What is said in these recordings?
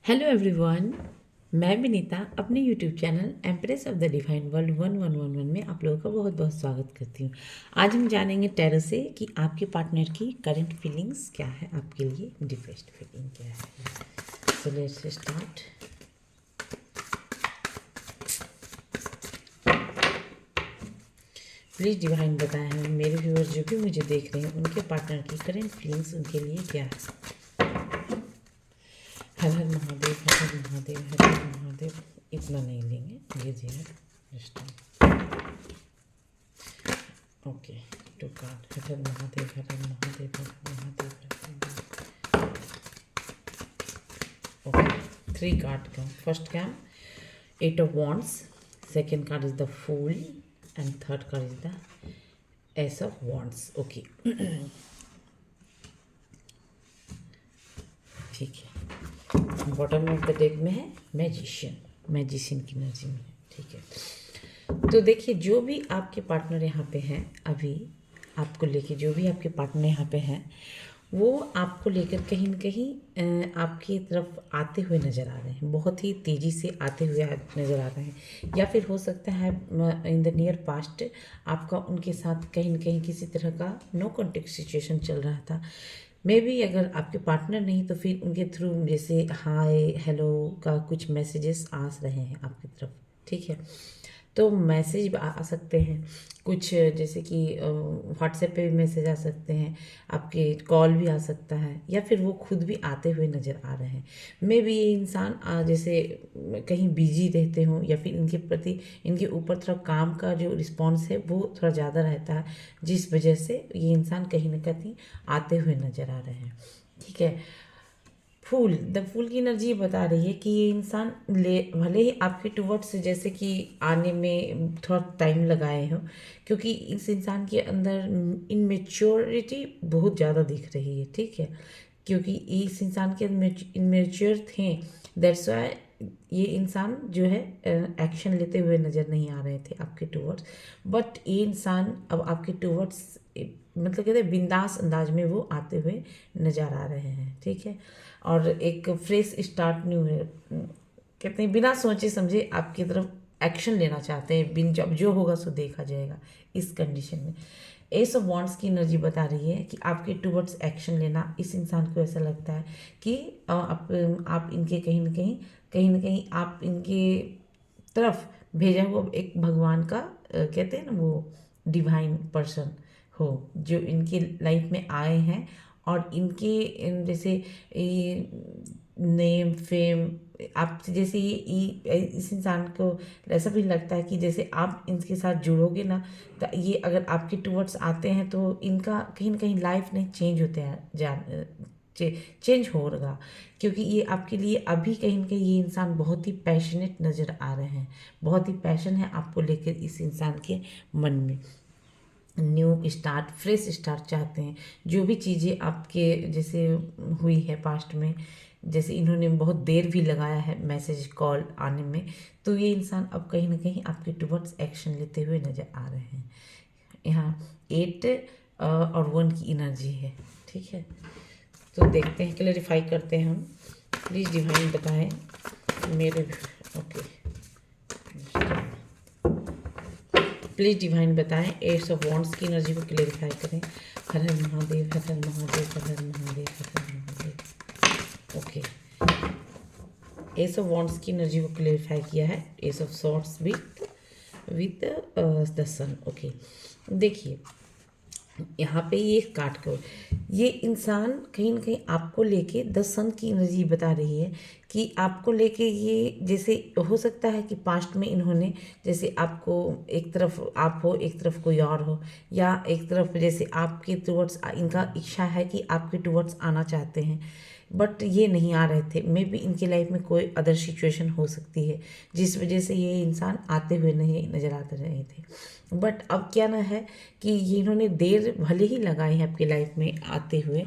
Hello everyone, मैं विनीता अपने YouTube channel empress of the divine world 1111 में आप लोगों का बहुत बहुत स्वागत करती हूँ। आज हम जानेंगे टैरो से कि आपके पार्टनर की करंट फीलिंग्स क्या है, आपके लिए डीपेस्ट फीलिंग क्या है। So let's start. Please divine बताएं हमें, मेरे व्यूअर्स जो भी मुझे देख रहे हैं उनके पार्टनर की करंट फीलिंग्स उनके लिए क्या है। हर हर महादेव, हर हर महादेव, हर हर महादेव। इतना नहीं लेंगे, ये जी है। Okay, 2 card. Har Har Mahadev, Har Har Mahadev, Har Har Mahadev, Har Har Mahadev. Okay, 3 card का first came 8 of Wands, second card is the Fool and third card is the Ace of Wands. Okay ठीक है। बॉटम ऑफ द डेक में है मैजिशियन की एनर्जी में है। ठीक है, तो देखिए जो भी आपके पार्टनर यहाँ पे हैं, अभी आपको लेके जो भी आपके पार्टनर यहाँ पे हैं वो आपको लेकर कहीं न कहीं आपकी तरफ आते हुए नज़र आ रहे हैं, बहुत ही तेज़ी से आते हुए नज़र आ रहे हैं। या फिर हो सकता है इन द नियर पास्ट आपका उनके साथ कहीं न कहीं किसी तरह का नो कॉन्टेक्ट सिचुएशन चल रहा था। मे बी अगर आपके पार्टनर नहीं तो फिर उनके थ्रू जैसे हाय हेलो का कुछ मैसेजेस आ रहे हैं आपकी तरफ। ठीक है, तो मैसेज आ सकते हैं कुछ, जैसे कि व्हाट्सएप पे भी मैसेज आ सकते हैं, आपके कॉल भी आ सकता है, या फिर वो खुद भी आते हुए नज़र आ रहे हैं। मे बी ये इंसान जैसे कहीं बिजी रहते हों, या फिर इनके प्रति इनके ऊपर थोड़ा काम का जो रिस्पॉन्स है वो थोड़ा ज़्यादा रहता है, जिस वजह से ये इंसान कहीं ना कहीं आते हुए नज़र आ रहे हैं। ठीक है, द फूल की एनर्जी बता रही है कि ये इंसान भले ही आपके टूवर्ड्स जैसे कि आने में थोड़ा टाइम लगाए हो, क्योंकि इस इंसान के अंदर इनमेच्योरिटी बहुत ज़्यादा दिख रही है। ठीक है, क्योंकि इस इंसान के इनमेच्योर थे, दैट्स वाई ये इंसान जो है एक्शन लेते हुए नज़र नहीं आ रहे थे आपके टूवर्ड्स। बट ये इंसान अब आपके टूवर्ड्स मतलब कहते हैं बिंदास अंदाज में वो आते हुए नज़र आ रहे हैं। ठीक है, और एक फ्रेश स्टार्ट न्यू है, कहते हैं बिना सोचे समझे आपकी तरफ एक्शन लेना चाहते हैं, बिन जब जो होगा सो देखा जाएगा। इस कंडीशन में एस ऑफ वॉन्ड्स की एनर्जी बता रही है कि आपके टूवर्ड्स एक्शन लेना, इस इंसान को ऐसा लगता है कि आप इनके कहीं ना कहीं आप इनके तरफ भेजा हुआ एक भगवान का कहते हैं ना वो डिवाइन पर्सन हो, जो इनकी लाइफ में आए हैं और जैसे नेम फेम आप जैसे इस इंसान को ऐसा भी लगता है कि जैसे आप इनके साथ जुड़ोगे ना, तो ये अगर आपके टूवर्ड्स आते हैं तो इनका कहीं ना कहीं लाइफ नहीं चेंज होते हैं चेंज होगा, क्योंकि ये आपके लिए अभी कहीं ना कहीं ये इंसान बहुत ही पैशनेट नज़र आ रहे हैं, बहुत ही पैशन है आपको लेकर इस इंसान के मन में। न्यू स्टार्ट, फ्रेश स्टार्ट चाहते हैं। जो भी चीज़ें आपके जैसे हुई है पास्ट में, जैसे इन्होंने बहुत देर भी लगाया है मैसेज कॉल आने में, तो ये इंसान अब कहीं ना कहीं आपके टुवर्ड्स एक्शन लेते हुए नज़र आ रहे हैं। यहाँ 8 और 1 की एनर्जी है। ठीक है, तो देखते हैं, क्लैरिफाई करते हैं हम। प्लीज़ डिवाइन बताएं मेरे। ओके, प्लीज़ डिवाइन बताएं एट्स ऑफ वॉन्ड्स की एनर्जी को क्लेरिफाई करें। Har Har Mahadev, Har Har Mahadev, Har Har Mahadev, Har Har Mahadev. Okay, ace of wands की एनर्जी को क्लेरिफाई किया है, ace of swords with the sun. Okay, देखिए यहाँ पे ये काट कर ये इंसान कहीं ना कहीं आपको लेके 10 सन की एनर्जी बता रही है कि आपको लेके ये जैसे हो सकता है कि पास्ट में इन्होंने जैसे आपको एक तरफ आप हो, एक तरफ कोई और हो, या एक तरफ जैसे आपके टुवर्ड्स इनका इच्छा है कि आपके टुवर्ड्स आना चाहते हैं, बट ये नहीं आ रहे थे। मे बी इनकी लाइफ में कोई अदर सिचुएशन हो सकती है जिस वजह से ये इंसान आते हुए नहीं नज़र आते रहे थे। बट अब क्या ना है कि ये इन्होंने देर भले ही लगाई है आपकी लाइफ में आते हुए,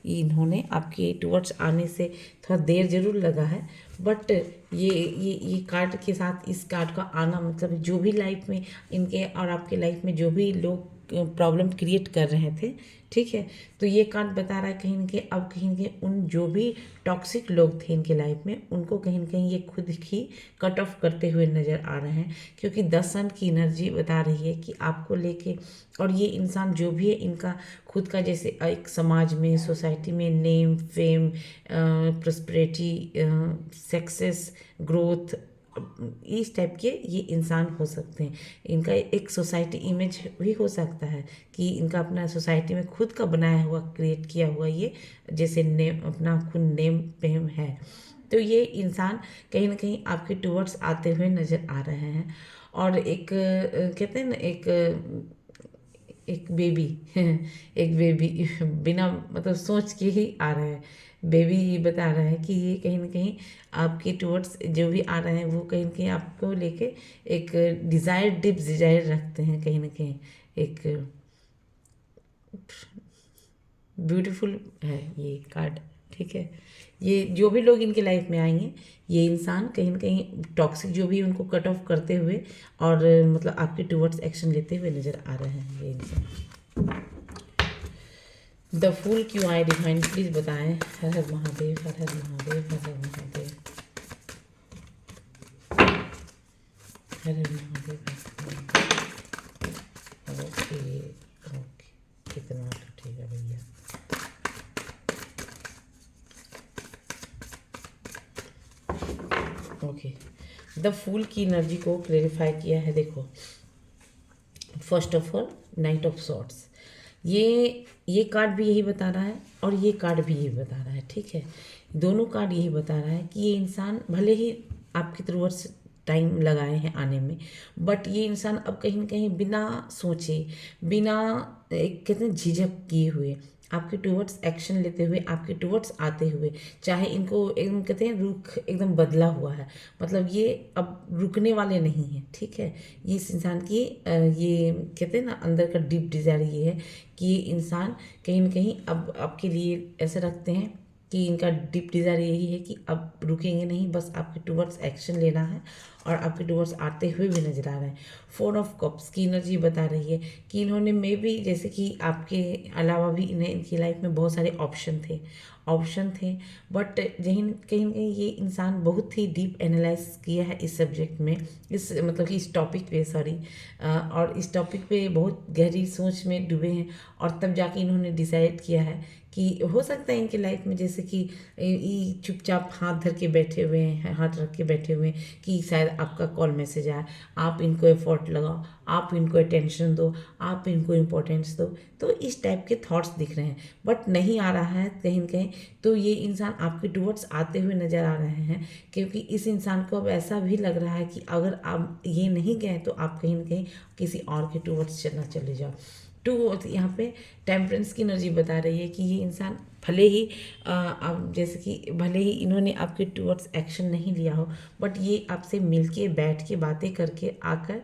इन्होंने आपके टुवर्ड्स आने से थोड़ा देर ज़रूर लगा है, बट ये कार्ड के साथ इस कार्ड का आना मतलब जो भी लाइफ में इनके और आपके लाइफ में जो भी लोग प्रॉब्लम क्रिएट कर रहे थे, ठीक है। तो ये कार्ड बता रहा है कहीं ना कहीं अब कहीं ना कहीं उन जो भी टॉक्सिक लोग थे इनके लाइफ में उनको कहीं ना कहीं ये खुद ही कट ऑफ करते हुए नज़र आ रहे हैं, क्योंकि 10 सन की एनर्जी बता रही है कि आपको लेके, और ये इंसान जो भी है इनका खुद का जैसे एक समाज में, सोसाइटी में name, fame, prosperity, success, growth, इस टाइप के ये इंसान हो सकते हैं। इनका एक सोसाइटी इमेज भी हो सकता है कि इनका अपना सोसाइटी में खुद का बनाया हुआ, क्रिएट किया हुआ ये जैसे नेम, अपना खुद नेम फेम है। तो ये इंसान कहीं ना कहीं आपके टूवर्ड्स आते हुए नज़र आ रहे हैं। और एक कहते हैं ना, एक बेबी एक बेबी बिना मतलब सोच के ही आ रहा है। बेबी ये बता रहा है कि ये कहीं ना कहीं आपके टूवर्ड्स जो भी आ रहे हैं वो कहीं ना कहीं आपको लेके एक डिज़ायर, डीप डिज़ायर रखते हैं कहीं ना कहीं। एक ब्यूटीफुल है ये कार्ड, ठीक है। ये जो भी लोग इनके लाइफ में आएंगे ये इंसान कहीं ना कहीं टॉक्सिक जो भी उनको कट ऑफ करते हुए और मतलब आपके टूवर्ड्स एक्शन लेते हुए नज़र आ रहे हैं ये इंसान। द फूल क्यों आए डिवाइन, प्लीज़ बताएं। हर हर महादेव, हर हर महादेव, हर हर महादेव, हर हर महादेव, ओके ओके, कितना टूटेगा भैया। ओके, द फूल की एनर्जी को क्लेरिफाई किया है। देखो, first of all knight of swords, ये कार्ड भी यही बता रहा है और ये कार्ड भी यही बता रहा है, ठीक है। दोनों कार्ड यही बता रहा है कि ये इंसान भले ही आपकी टूवर्ड्स टाइम लगाए हैं आने में, बट ये इंसान अब कहीं ना कहीं बिना सोचे, बिना एक कहते हैं झिझक किए हुए आपके टूवर्ड्स एक्शन लेते हुए, आपके टूवर्ड्स आते हुए, चाहे इनको एकदम कहते हैं रुख एकदम बदला हुआ है, मतलब ये अब रुकने वाले नहीं हैं, ठीक है। ये इस इंसान की ये कहते हैं ना अंदर का डीप डिज़ायर ये है कि ये इंसान कहीं ना कहीं अब आपके लिए ऐसा रखते हैं कि इनका डीप डिज़ायर यही है कि अब रुकेंगे नहीं, बस आपके टूवर्ड्स एक्शन लेना है और आपके टूवर्ड्स आते हुए भी नजर आ रहे हैं। 4 ऑफ कप्स की एनर्जी बता रही है कि इन्होंने मे बी जैसे कि आपके अलावा भी इन्हें इनकी लाइफ में बहुत सारे ऑप्शन थे, बट कहीं कहीं ना कहीं ये इंसान बहुत ही डीप एनालाइज किया है इस सब्जेक्ट में, इस मतलब कि इस टॉपिक पे, सॉरी, और इस टॉपिक पे बहुत गहरी सोच में डूबे हैं और तब जाके इन्होंने डिसाइड किया है कि हो सकता है इनकी लाइफ में जैसे कि चुपचाप हाथ धर के बैठे हुए हैं, हाथ रख के बैठे हुए हैं कि शायद आपका कॉल मैसेज आए, आप इनको एफर्ट लगाओ, आप इनको अटेंशन दो, आप इनको इम्पोर्टेंस दो, तो इस टाइप के थॉट्स दिख रहे हैं, बट नहीं आ रहा है कहीं न कहीं। तो ये इंसान आपके टूवर्ड्स आते हुए नज़र आ रहे हैं, क्योंकि इस इंसान को अब ऐसा भी लग रहा है कि अगर आप ये नहीं गए तो आप कहीं ना कहीं किसी और के टूवर्ड्स चले जाओ। यहाँ पे टेम्परेंस की एनर्जी बता रही है कि ये इंसान भले ही अब जैसे कि भले ही इन्होंने आपके टूवर्ड्स एक्शन नहीं लिया हो, बट ये आपसे मिलके बैठ के बातें करके आकर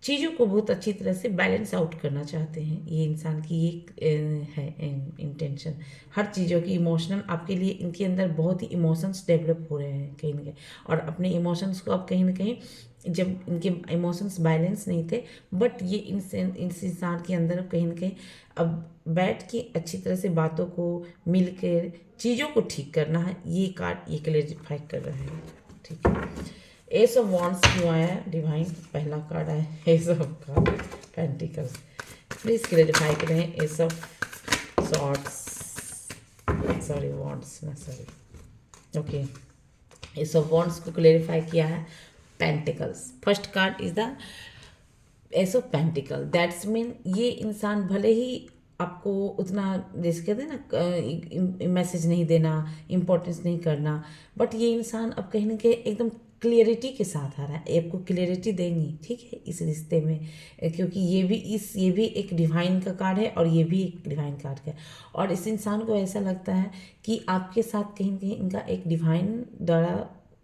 चीज़ों को बहुत अच्छी तरह से बैलेंस आउट करना चाहते हैं। ये इंसान की ये है इंटेंशन, हर चीज़ों की इमोशनल आपके लिए इनके अंदर बहुत ही इमोशंस डेवलप हो रहे हैं कहीं ना कहीं, और अपने इमोशंस को अब कहीं ना कहीं जब इनके इमोशंस बैलेंस नहीं थे, बट ये इस इंसान के अंदर कहीं ना कहीं अब बैठ के अच्छी तरह से बातों को मिलकर चीज़ों को ठीक करना है, ये कार्ड ये क्लेरिफाई कर रहा है, ठीक है। एस ऑफ वॉन्ड्स क्यों आया डिवाइन, पहला कार्ड आया ace of card pentacles, please clarify करें। Ace of swords, sorry wands ना, sorry, okay, ace of wands को क्लेरिफाई किया है pentacles. First card is the ace of pentacle, that's mean ये इंसान भले ही आपको उतना जैसे कहते हैं ना मैसेज नहीं देना, इम्पोर्टेंस नहीं करना, बट ये इंसान अब कहीं ना कहीं एकदम क्लियरिटी के साथ आ रहा है, आपको क्लियरिटी देंगी, ठीक है, इस रिश्ते में, क्योंकि ये भी एक डिवाइन का कार्ड है और ये भी एक डिवाइन कार्ड है, और इस इंसान को ऐसा लगता है कि आपके साथ कहीं ना कहीं इनका एक डिवाइन द्वारा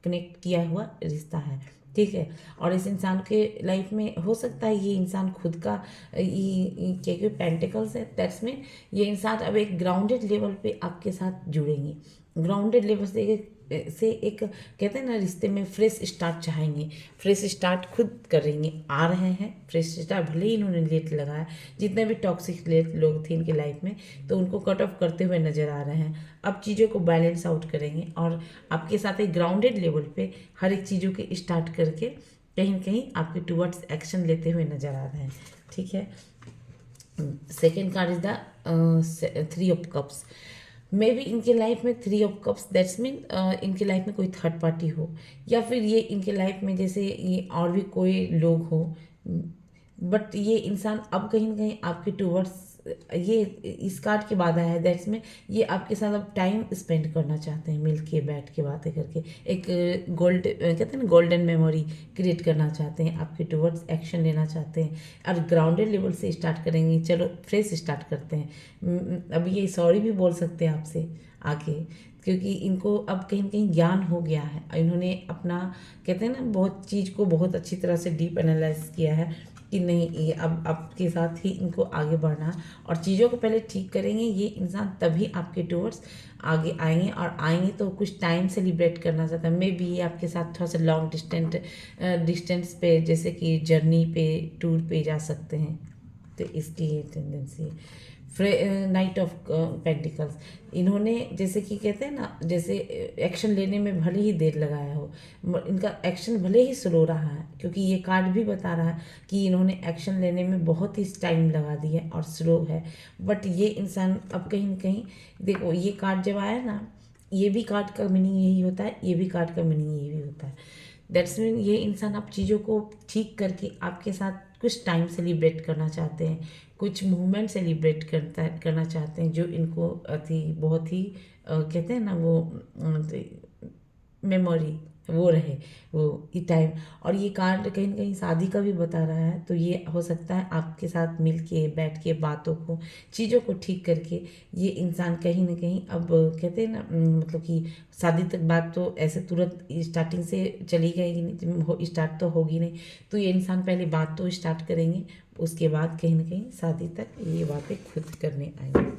कनेक्ट किया हुआ रिश्ता है, ठीक है। और इस इंसान के लाइफ में हो सकता है ये इंसान खुद का क्योंकि पेंटिकल्स है, दैट्स मीन ये इंसान अब एक ग्राउंडेड लेवल पे आपके साथ जुड़ेंगे, ग्राउंडेड लेवल से एक कहते हैं ना, रिश्ते में फ्रेश स्टार्ट चाहेंगे, फ्रेश स्टार्ट खुद करेंगे, आ रहे हैं फ्रेश स्टार्ट। भले ही इन्होंने लेट लगाया, जितने भी टॉक्सिक लेट लोग थे इनकी लाइफ में, तो उनको कट ऑफ करते हुए नज़र आ रहे हैं। अब चीज़ों को बैलेंस आउट करेंगे और आपके साथ एक ग्राउंडेड लेवल पे हर एक चीज़ों के स्टार्ट करके कहीं ना कहीं आपके टूवर्ड्स एक्शन लेते हुए नज़र आ रहे हैं। ठीक है। Second card is the 3 of cups. May be इनके लाइफ में 3 ऑफ कप्स, दैट्स मीन इनके लाइफ में कोई थर्ड पार्टी हो, या फिर ये इनके लाइफ में जैसे ये और भी कोई लोग हो, बट ये इंसान अब कहीं ना कहीं आपके टूवर्ड्स, ये इस कार्ड के बाद आया है, दैट्स में ये आपके साथ अब टाइम स्पेंड करना चाहते हैं, मिल के बैठ के बातें करके एक कहते हैं ना गोल्डन मेमोरी क्रिएट करना चाहते हैं, आपके टूवर्ड्स एक्शन लेना चाहते हैं और ग्राउंडेड लेवल से स्टार्ट करेंगे। चलो फ्रेश स्टार्ट करते हैं। अब ये सॉरी भी बोल सकते हैं आपसे आके, क्योंकि इनको अब कहीं ना कहीं ज्ञान हो गया है, इन्होंने अपना कहते हैं ना बहुत चीज़ को बहुत अच्छी तरह से डीप एनालाइज किया है कि नहीं, ये अब आपके साथ ही इनको आगे बढ़ना और चीज़ों को पहले ठीक करेंगे। ये इंसान तभी आपके टूवर्ड्स आगे आएंगे, और आएंगे तो कुछ टाइम सेलिब्रेट करना चाहता है। मे बी ये आपके साथ थोड़ा सा लॉन्ग डिस्टेंस पे, जैसे कि जर्नी पे, टूर पे जा सकते हैं, तो इसकी ये टेंडेंसी। नाइट ऑफ पेंटिकल्स, इन्होंने जैसे कि कहते हैं ना, जैसे एक्शन लेने में भले ही देर लगाया हो, इनका एक्शन भले ही स्लो रहा है, क्योंकि ये कार्ड भी बता रहा है कि इन्होंने एक्शन लेने में बहुत ही टाइम लगा दिया और स्लो है, बट ये इंसान अब कहीं ना कहीं, देखो ये कार्ड जब आया ना, ये भी कार्ड का मीनिंग यही होता है, ये भी कार्ड का मीनिंग यही भी होता है। दैट्स मीन ये इंसान अब चीज़ों को ठीक करके आपके साथ कुछ टाइम सेलिब्रेट करना चाहते हैं, कुछ मूवमेंट सेलिब्रेट करना चाहते हैं, जो इनको अति बहुत ही कहते हैं ना वो मेमोरी वो रहे वो ये टाइम। और ये कार्ड कहीं ना कहीं शादी का भी बता रहा है, तो ये हो सकता है आपके साथ मिल के बैठ के बातों को, चीज़ों को ठीक करके ये इंसान कहीं ना कहीं अब कहते हैं ना मतलब कि शादी तक बात तो ऐसे तुरंत स्टार्टिंग से चली गई नहीं, स्टार्ट तो होगी नहीं, तो ये इंसान पहले बात तो स्टार्ट करेंगे, उसके बाद कहीं ना कहीं शादी तक ये बातें खुद करने आएंगे।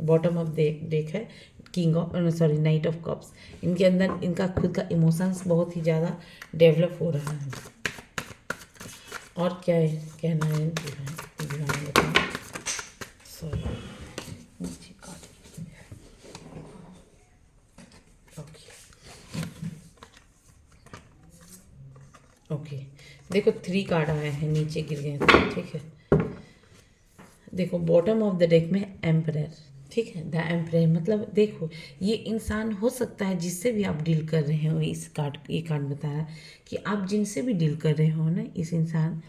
बॉटम ऑफ डेक है king of night of cups. इनके अंदर इनका खुद का इमोशंस बहुत ही ज़्यादा डेवलप हो रहा है। और क्या है कहना है सॉरी ओके देखो 3 कार्ड आए हैं, नीचे गिर गए थे, ठीक है। देखो बॉटम ऑफ द डेक में एम्परर, ठीक है। द एम्परर मतलब देखो ये इंसान हो सकता है जिससे भी आप डील कर रहे हो, इस कार्ड ये कार्ड बता रहा है कि आप जिनसे भी डील कर रहे हो ना इस इंसान,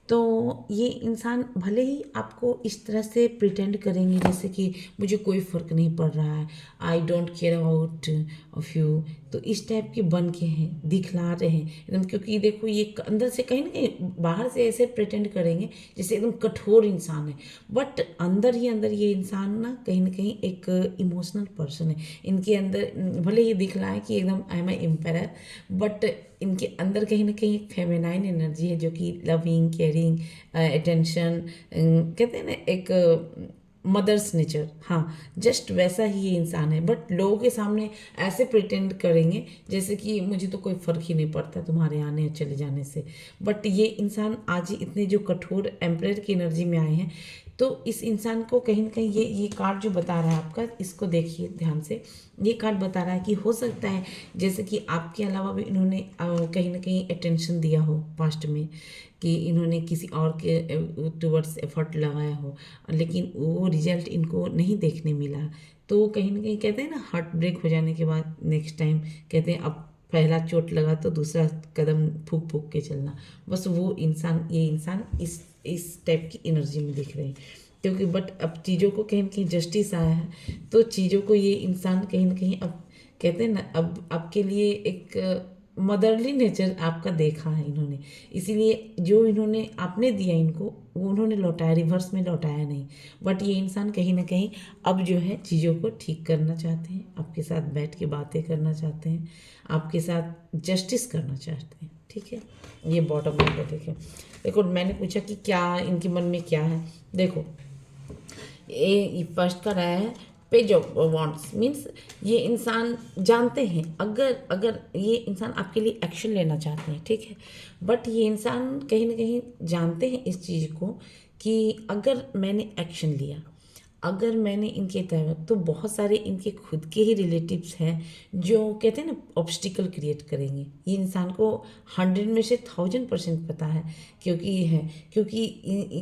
तो ये इंसान भले ही आपको इस तरह से प्रिटेंड करेंगे जैसे कि मुझे कोई फ़र्क नहीं पड़ रहा है, I don't care about of you, तो इस टाइप के बन के हैं, दिखला रहे हैं एकदम, क्योंकि देखो ये अंदर से कहीं ना कहीं बाहर से ऐसे प्रिटेंड करेंगे जैसे एकदम कठोर इंसान है, बट अंदर ही अंदर ये इंसान ना कहीं एक इमोशनल पर्सन है। इनके अंदर भले ये दिखलाए कि एकदम I am a empire, but इनके अंदर कहीं ना कहीं एक फेमिनाइन एनर्जी है, जो कि लविंग, केयरिंग, अटेंशन, कहते हैं ना एक मदर्स नेचर, हाँ जस्ट वैसा ही ये इंसान है। बट लोगों के सामने ऐसे प्रिटेंड करेंगे जैसे कि मुझे तो कोई फ़र्क ही नहीं पड़ता तुम्हारे आने और चले जाने से, बट ये इंसान आज ही इतने जो कठोर एम्परर की एनर्जी में आए हैं, तो इस इंसान को कहीं ना कहीं ये कार्ड जो बता रहा है आपका, इसको देखिए ध्यान से। ये कार्ड बता रहा है कि हो सकता है जैसे कि आपके अलावा भी इन्होंने कहीं ना कहीं अटेंशन दिया हो पास्ट में, कि इन्होंने किसी और के टूवर्ड्स एफर्ट लगाया हो, लेकिन वो रिजल्ट इनको नहीं देखने मिला, तो कहीं ना कहीं कहते हैं ना हार्ट ब्रेक हो जाने के बाद नेक्स्ट टाइम कहते हैं अब पहला चोट लगा तो दूसरा कदम फूक फूक के चलना, बस वो इंसान ये इंसान इस टाइप की एनर्जी में दिख रहे हैं। क्योंकि बट अब चीज़ों को कहीं ना कहीं जस्टिस आया है, तो चीज़ों को ये इंसान कहीं ना कहीं अब कहते हैं ना अब आपके लिए एक मदरली नेचर आपका देखा है इन्होंने, इसीलिए जो इन्होंने आपने दिया इनको वो उन्होंने लौटाया, रिवर्स में लौटाया नहीं। बट ये इंसान कहीं ना कहीं अब जो है चीज़ों को ठीक करना चाहते हैं, आपके साथ बैठ के बातें करना चाहते हैं, आपके साथ जस्टिस करना चाहते हैं, ठीक है। ये बॉटम लाइन पे देखो मैंने पूछा कि क्या इनके मन में क्या है, देखो ये फर्स्ट का रहा है पेज ऑफ वॉन्ट्स मीन्स ये इंसान जानते हैं, अगर ये इंसान आपके लिए एक्शन लेना चाहते हैं, ठीक है, बट ये इंसान कहीं ना कहीं जानते हैं इस चीज़ को कि अगर मैंने एक्शन लिया, अगर मैंने इनके तहत, तो बहुत सारे इनके खुद के ही रिलेटिव्स हैं जो कहते हैं ना ऑब्स्टिकल क्रिएट करेंगे। ये इंसान को 100 में से 1000% पता है, क्योंकि ये है, क्योंकि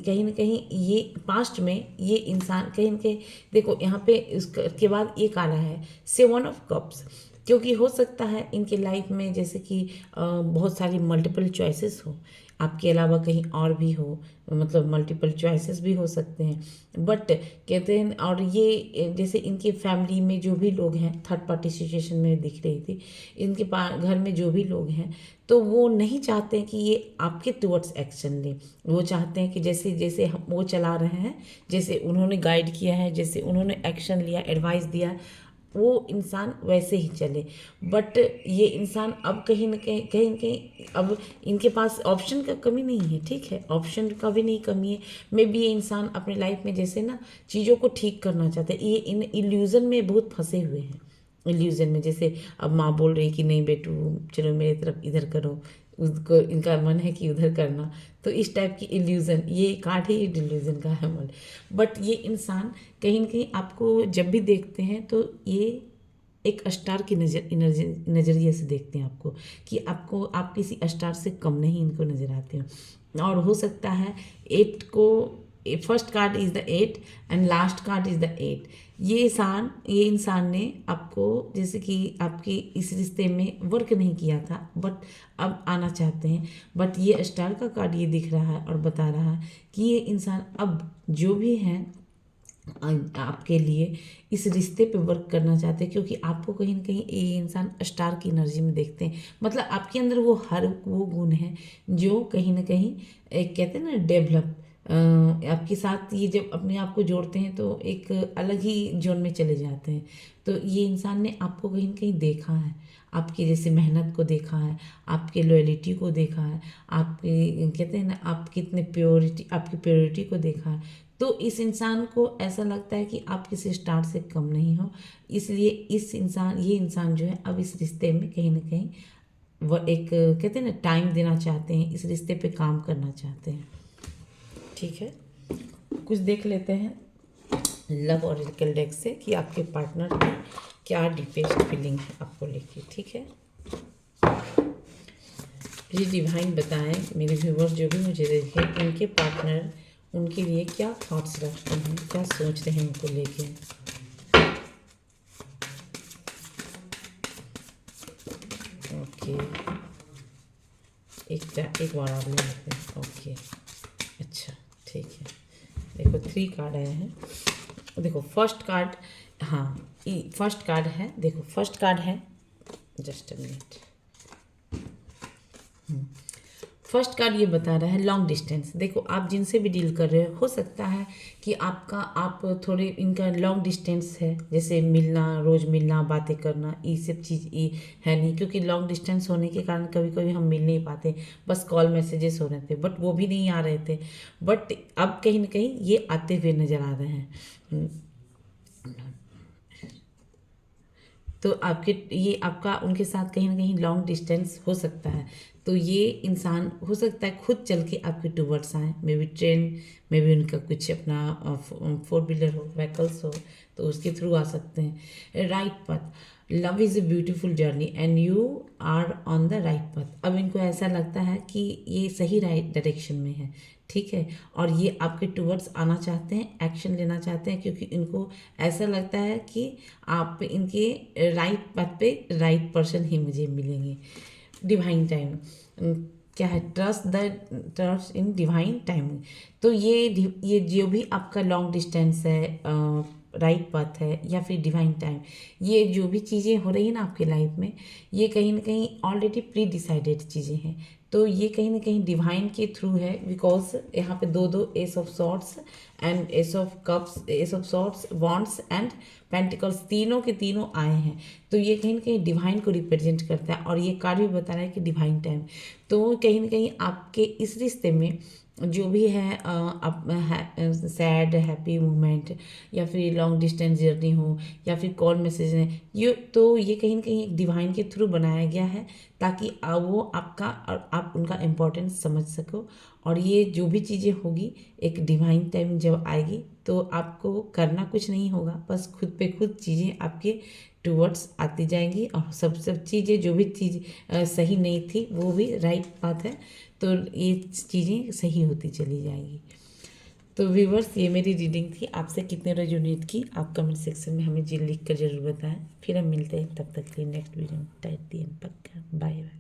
कहीं ना कहीं ये पास्ट में ये इंसान कहीं ना कहीं, देखो यहाँ पे उसके बाद ये काला है 7 ऑफ कप्स, क्योंकि हो सकता है इनके लाइफ में जैसे कि बहुत सारी मल्टीपल चॉइसेस हो, आपके अलावा कहीं और भी हो, मतलब मल्टीपल चॉइसेस भी हो सकते हैं, बट कहते हैं, और ये जैसे इनके फैमिली में जो भी लोग हैं, थर्ड पार्टी सिचुएशन में दिख रही थी, इनके घर में जो भी लोग हैं, तो वो नहीं चाहते हैं कि ये आपके टुवर्ड्स एक्शन लें। वो चाहते हैं कि जैसे जैसे हम वो चला रहे हैं, जैसे उन्होंने गाइड किया है, जैसे उन्होंने एक्शन लिया, एडवाइस दिया, वो इंसान वैसे ही चले। बट ये इंसान अब कहीं ना कहीं अब इनके पास ऑप्शन का कमी नहीं है, ठीक है, ऑप्शन का भी नहीं कमी है। मे बी ये इंसान अपने लाइफ में जैसे ना चीज़ों को ठीक करना चाहते हैं, ये इन इल्यूज़न में बहुत फंसे हुए हैं। इल्यूज़न में जैसे अब माँ बोल रही कि नहीं बेटू चलो मेरी तरफ इधर करो, उसको इनका मन है कि उधर करना, तो इस टाइप की इल्यूज़न, ये कार्ड ही इल्यूज़न का है। बट ये इंसान कहीं न कहीं आपको जब भी देखते हैं तो ये एक स्टार की नज़रिए से देखते हैं आपको, कि आपको आप किसी स्टार से कम नहीं इनको नज़र आते हो। और हो सकता है 8 को, first card is the 8 and last card is the 8। ये इंसान ने आपको जैसे कि आपके इस रिश्ते में वर्क नहीं किया था, बट अब आना चाहते हैं। बट ये स्टार का कार्ड ये दिख रहा है और बता रहा है कि ये इंसान अब जो भी हैं आपके लिए इस रिश्ते पे वर्क करना चाहते हैं, क्योंकि आपको कहीं ना कहीं ये इंसान स्टार की एनर्जी में देखते हैं। मतलब आपके अंदर वो गुण है जो कहीं ना कहीं एक कहते हैं ना डेवलप, आपके साथ ये जब अपने आप को जोड़ते हैं तो एक अलग ही जोन में चले जाते हैं। तो ये इंसान ने आपको कहीं ना कहीं देखा है, आपकी जैसे मेहनत को देखा है, आपके लॉयलिटी को देखा है, आपके कहते हैं ना आप कितने प्योरिटी, आपकी प्योरिटी को देखा है। तो इस इंसान को ऐसा लगता है कि आप किसी स्टार से कम नहीं हो, इसलिए ये इंसान जो है अब इस रिश्ते में कहीं ना कहीं वह एक कहते हैं ना टाइम देना चाहते हैं, इस रिश्ते पे काम करना चाहते हैं। ठीक है, कुछ देख लेते हैं लव ऑरेकल डेक से कि आपके पार्टनर की क्या डीपेस्ट फीलिंग है आपको लेके। ठीक है, ये डिवाइन बताएं मेरे व्यूवर्स जो भी मुझे देखे, इनके पार्टनर उनके लिए क्या थॉट्स रखते हैं, क्या सोच रहे हैं उनको लेके। ओके, एक बार आप लेते हैं। ओके, अच्छा ठीक है, देखो 3 कार्ड आए हैं। देखो फर्स्ट कार्ड, हाँ फर्स्ट कार्ड है, देखो फर्स्ट कार्ड है, just a minute. First card ये बता रहा है लॉन्ग डिस्टेंस। देखो आप जिनसे भी डील कर रहे हो सकता है कि आप थोड़े इनका लॉन्ग डिस्टेंस है, जैसे मिलना, रोज़ मिलना, बातें करना, ये सब चीज़ ये है नहीं, क्योंकि लॉन्ग डिस्टेंस होने के कारण कभी कभी हम मिल नहीं पाते, बस कॉल मैसेजेस हो रहे थे, बट वो भी नहीं आ रहे थे। बट अब कहीं ना कहीं ये आते हुए नज़र आ रहे हैं। तो आपका उनके साथ कहीं ना कहीं लॉन्ग डिस्टेंस हो सकता है। तो ये इंसान हो सकता है खुद चल के आपके टूवर्ड्स आए, may be train, may be उनका कुछ अपना 4 व्हीलर हो, व्हीकल्स हो, तो उसके थ्रू आ सकते हैं। Right path, love is a beautiful journey and you are on the right path. अब इनको ऐसा लगता है कि ये सही राइट डायरेक्शन में है, ठीक है, और ये आपके टूवर्ड्स आना चाहते हैं, एक्शन लेना चाहते हैं, क्योंकि इनको ऐसा लगता है कि आप इनके राइट पथ पे राइट पर्सन ही मुझे मिलेंगे। डिवाइन टाइम क्या है, ट्रस्ट इन डिवाइन टाइमिंग। तो ये जो भी आपका लॉन्ग डिस्टेंस है, राइट पाथ है या फिर डिवाइन टाइम, ये जो भी चीज़ें हो रही हैं ना आपके लाइफ में, ये कहीं ना कहीं ऑलरेडी प्री डिसाइडेड चीज़ें हैं। तो ये कहीं ना कहीं डिवाइन के थ्रू है, बिकॉज यहाँ पे 2 ace of swords and ace of cups, ace of swords, wands and pentacles, तीनों के तीनों आए हैं। तो ये कहीं ना कहीं डिवाइन को रिप्रेजेंट करता है, और ये कार्ड भी बता रहा है कि डिवाइन टाइम। तो कहीं ना कहीं आपके इस रिश्ते में जो भी है सैड हैप्पी मोमेंट, या फिर लॉन्ग डिस्टेंस जर्नी हो, या फिर कॉल मैसेज है, ये कहीं ना कहीं एक डिवाइन के थ्रू बनाया गया है, ताकि वो आपका और आप उनका इम्पोर्टेंस समझ सको। और ये जो भी चीज़ें होगी, एक डिवाइन टाइम जब आएगी तो आपको करना कुछ नहीं होगा, बस खुद पे खुद चीज़ें आपके टूवर्ड्स आती जाएंगी, और सब चीज़ें, जो भी चीज़ सही नहीं थी वो भी राइट बात है, तो ये चीज़ें सही होती चली जाएंगी। तो व्यूवर्स, ये मेरी रीडिंग थी। आपसे कितने रेजोनेट की आप कमेंट सेक्शन में हमें जी लिख कर जरूर बताएं। फिर हम मिलते हैं, तब तक के लिए नेक्स्ट वीडियो में। टाइट दी पक्का, बाय बाय।